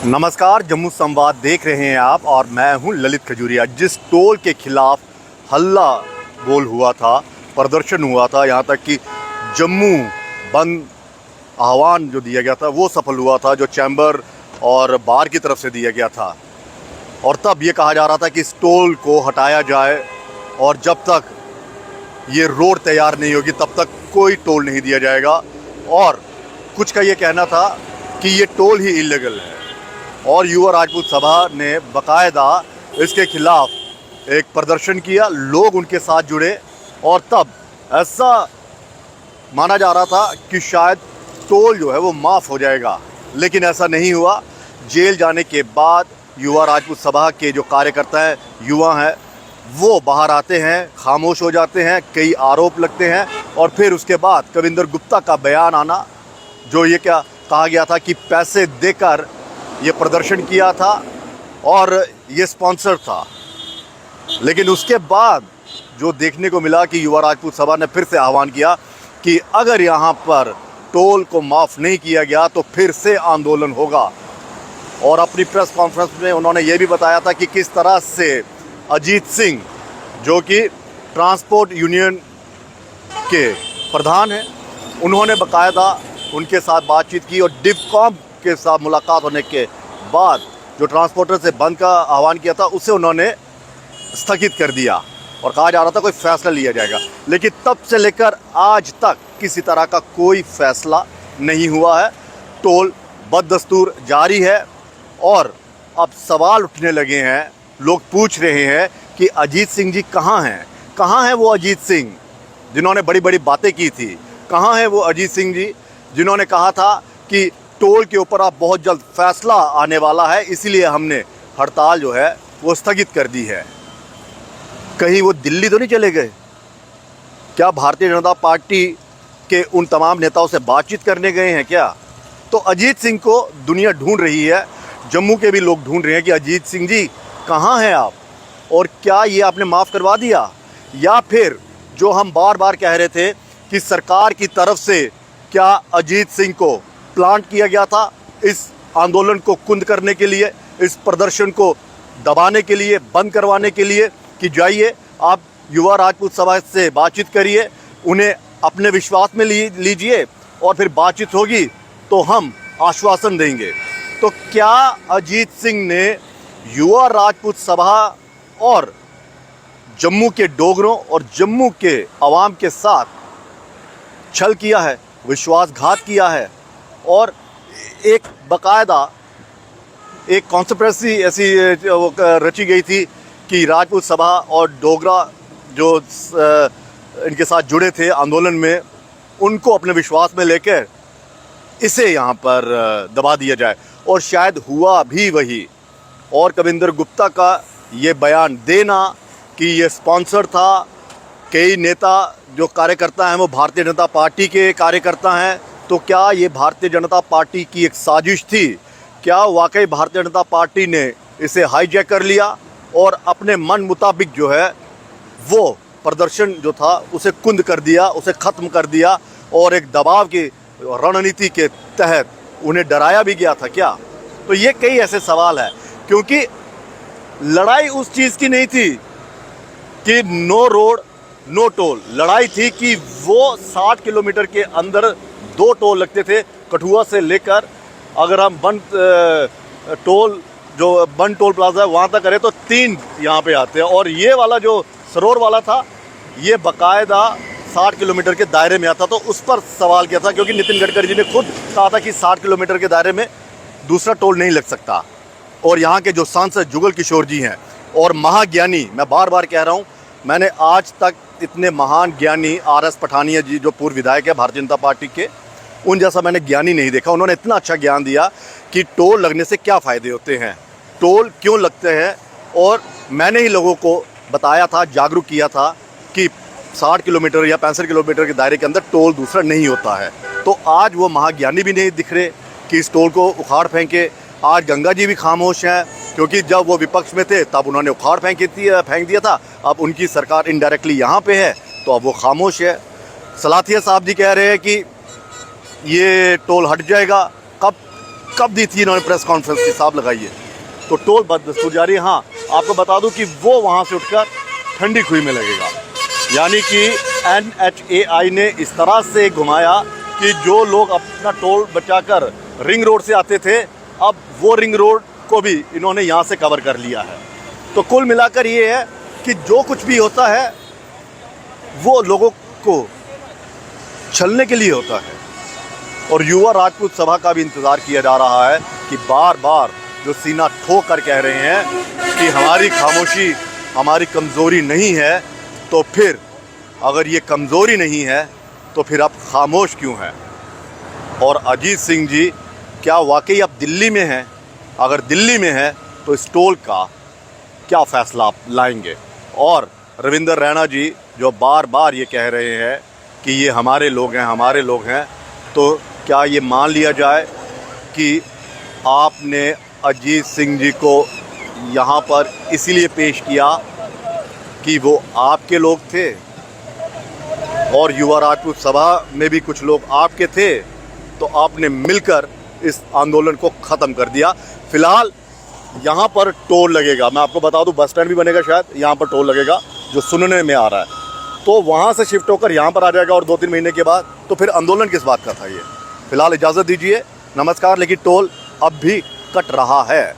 नमस्कार, जम्मू संवाद देख रहे हैं आप और मैं हूं ललित खजूरिया। जिस टोल के खिलाफ हल्ला बोल हुआ था, प्रदर्शन हुआ था, यहां तक कि जम्मू बंद आह्वान जो दिया गया था वो सफल हुआ था, जो चैम्बर और बार की तरफ से दिया गया था। और तब ये कहा जा रहा था कि इस टोल को हटाया जाए और जब तक ये रोड तैयार नहीं होगी तब तक कोई टोल नहीं दिया जाएगा। और कुछ का ये कहना था कि ये टोल ही इल्लीगल है। और युवा राजपूत सभा ने बाकायदा इसके खिलाफ एक प्रदर्शन किया, लोग उनके साथ जुड़े और तब ऐसा माना जा रहा था कि शायद टोल जो है वो माफ़ हो जाएगा, लेकिन ऐसा नहीं हुआ। जेल जाने के बाद युवा राजपूत सभा के जो कार्यकर्ता हैं, युवा हैं, वो बाहर आते हैं, खामोश हो जाते हैं, कई आरोप लगते हैं और फिर उसके बाद कविंदर गुप्ता का बयान आना, जो ये क्या कहा गया था कि पैसे देकर ये प्रदर्शन किया था और ये स्पॉन्सर था। लेकिन उसके बाद जो देखने को मिला कि युवा राजपूत सभा ने फिर से आह्वान किया कि अगर यहाँ पर टोल को माफ़ नहीं किया गया तो फिर से आंदोलन होगा। और अपनी प्रेस कॉन्फ्रेंस में उन्होंने ये भी बताया था कि किस तरह से अजीत सिंह, जो कि ट्रांसपोर्ट यूनियन के प्रधान हैं, उन्होंने बाकायदा उनके साथ बातचीत की और डिवकॉम के साथ मुलाकात होने के बाद जो ट्रांसपोर्टर से बंद का आह्वान किया था उसे उन्होंने स्थगित कर दिया और कहा जा रहा था कोई फैसला लिया जाएगा। लेकिन तब से लेकर आज तक किसी तरह का कोई फैसला नहीं हुआ है। टोल बददस्तूर जारी है और अब सवाल उठने लगे हैं, लोग पूछ रहे हैं कि अजीत सिंह जी कहाँ हैं? कहाँ हैं वो अजीत सिंह जिन्होंने बड़ी बड़ी बातें की थी? कहाँ हैं वो अजीत सिंह जी जिन्होंने कहा था कि टोल के ऊपर अब बहुत जल्द फैसला आने वाला है, इसीलिए हमने हड़ताल जो है वो स्थगित कर दी है? कहीं वो दिल्ली तो नहीं चले गए? क्या भारतीय जनता पार्टी के उन तमाम नेताओं से बातचीत करने गए हैं क्या? तो अजीत सिंह को दुनिया ढूंढ रही है, जम्मू के भी लोग ढूंढ रहे हैं कि अजीत सिंह जी कहाँ हैं आप, और क्या ये आपने माफ़ करवा दिया, या फिर जो हम बार बार कह रहे थे कि सरकार की तरफ से क्या अजीत सिंह को प्लांट किया गया था इस आंदोलन को कुंद करने के लिए, इस प्रदर्शन को दबाने के लिए, बंद करवाने के लिए, कि जाइए आप युवा राजपूत सभा से बातचीत करिए, उन्हें अपने विश्वास में लीजिए और फिर बातचीत होगी तो हम आश्वासन देंगे। तो क्या अजीत सिंह ने युवा राजपूत सभा और जम्मू के डोगरों और जम्मू के अवाम के साथ छल किया है, विश्वासघात किया है और एक बाकायदा एक कॉन्स्पिरेसी ऐसी रची गई थी कि राजपूत सभा और डोगरा जो इनके साथ जुड़े थे आंदोलन में, उनको अपने विश्वास में लेकर इसे यहाँ पर दबा दिया जाए, और शायद हुआ भी वही। और कविंदर गुप्ता का ये बयान देना कि ये स्पॉन्सर था, कई नेता जो कार्यकर्ता हैं वो भारतीय जनता पार्टी के कार्यकर्ता हैं, तो क्या ये भारतीय जनता पार्टी की एक साजिश थी? क्या वाकई भारतीय जनता पार्टी ने इसे हाईजैक कर लिया और अपने मन मुताबिक जो है वो प्रदर्शन जो था उसे कुंद कर दिया, उसे ख़त्म कर दिया, और एक दबाव की रणनीति के तहत उन्हें डराया भी गया था क्या? तो ये कई ऐसे सवाल हैं, क्योंकि लड़ाई उस चीज़ की नहीं थी कि नो रोड नो टोल। लड़ाई थी कि वो 60 किलोमीटर के अंदर 2 टोल लगते थे, कठुआ से लेकर, अगर हम बंद टोल प्लाजा है वहाँ तक करें तो 3 यहाँ पे आते हैं, और ये वाला जो सरोवर वाला था ये बाकायदा 60 किलोमीटर के दायरे में आता। तो उस पर सवाल किया था, क्योंकि नितिन गडकरी जी ने खुद कहा था कि 60 किलोमीटर के दायरे में दूसरा टोल नहीं लग सकता। और यहाँ के जो सांसद जुगल किशोर जी हैं और महाज्ञानी, मैं बार बार कह रहा हूँ, मैंने आज तक इतने महान ज्ञानी RS पठानिया जी जो पूर्व विधायक है भारतीय जनता पार्टी के, उन जैसा मैंने ज्ञानी नहीं देखा। उन्होंने इतना अच्छा ज्ञान दिया कि टोल लगने से क्या फ़ायदे होते हैं, टोल क्यों लगते हैं, और मैंने ही लोगों को बताया था, जागरूक किया था कि 60 किलोमीटर या 65 किलोमीटर के दायरे के अंदर टोल दूसरा नहीं होता है। तो आज वो महाज्ञानी भी नहीं दिख रहे कि इस टोल को उखाड़ फेंके। आज गंगा जी भी खामोश हैं, क्योंकि जब वो विपक्ष में थे तब उन्होंने उखाड़ फेंक दिया था, अब उनकी सरकार इनडायरेक्टली यहाँ पे है तो अब वो खामोश है। सलाथिया साहब जी कह रहे हैं कि ये टोल हट जाएगा, कब कब दी थी इन्होंने प्रेस कॉन्फ्रेंस की, हिसाब लगाइए। तो टोल बदस्तूर जारी है। हाँ, आपको बता दूं कि वो वहाँ से उठकर ठंडी खुई में लगेगा, यानी कि NHAI ने इस तरह से घुमाया कि जो लोग अपना टोल बचाकर रिंग रोड से आते थे, अब वो रिंग रोड को भी इन्होंने यहाँ से कवर कर लिया है। तो कुल मिलाकर ये है कि जो कुछ भी होता है वो लोगों को छलने के लिए होता है। और युवा राजपूत सभा का भी इंतज़ार किया जा रहा है कि बार बार जो सीना ठोक कर कह रहे हैं कि हमारी खामोशी हमारी कमज़ोरी नहीं है, तो फिर अगर ये कमज़ोरी नहीं है तो फिर आप खामोश क्यों हैं? और अजीत सिंह जी, क्या वाकई आप दिल्ली में हैं? अगर दिल्ली में है तो इस टोल का क्या फ़ैसला आप लाएंगे? और रविंदर रैना जी जो बार बार ये कह रहे हैं कि ये हमारे लोग हैं, हमारे लोग हैं, तो क्या ये मान लिया जाए कि आपने अजीत सिंह जी को यहाँ पर इसीलिए पेश किया कि वो आपके लोग थे और युवा राजपूत सभा में भी कुछ लोग आपके थे, तो आपने मिलकर इस आंदोलन को ख़त्म कर दिया? फ़िलहाल यहाँ पर टोल लगेगा, मैं आपको बता दूँ, बस स्टैंड भी बनेगा शायद, यहाँ पर टोल लगेगा जो सुनने में आ रहा है। तो वहाँ से शिफ्ट होकर यहाँ पर आ जाएगा और 2-3 महीने के बाद, तो फिर आंदोलन किस बात का था ये? फ़िलहाल इजाज़त दीजिए, नमस्कार। लेकिन टोल अब भी कट रहा है।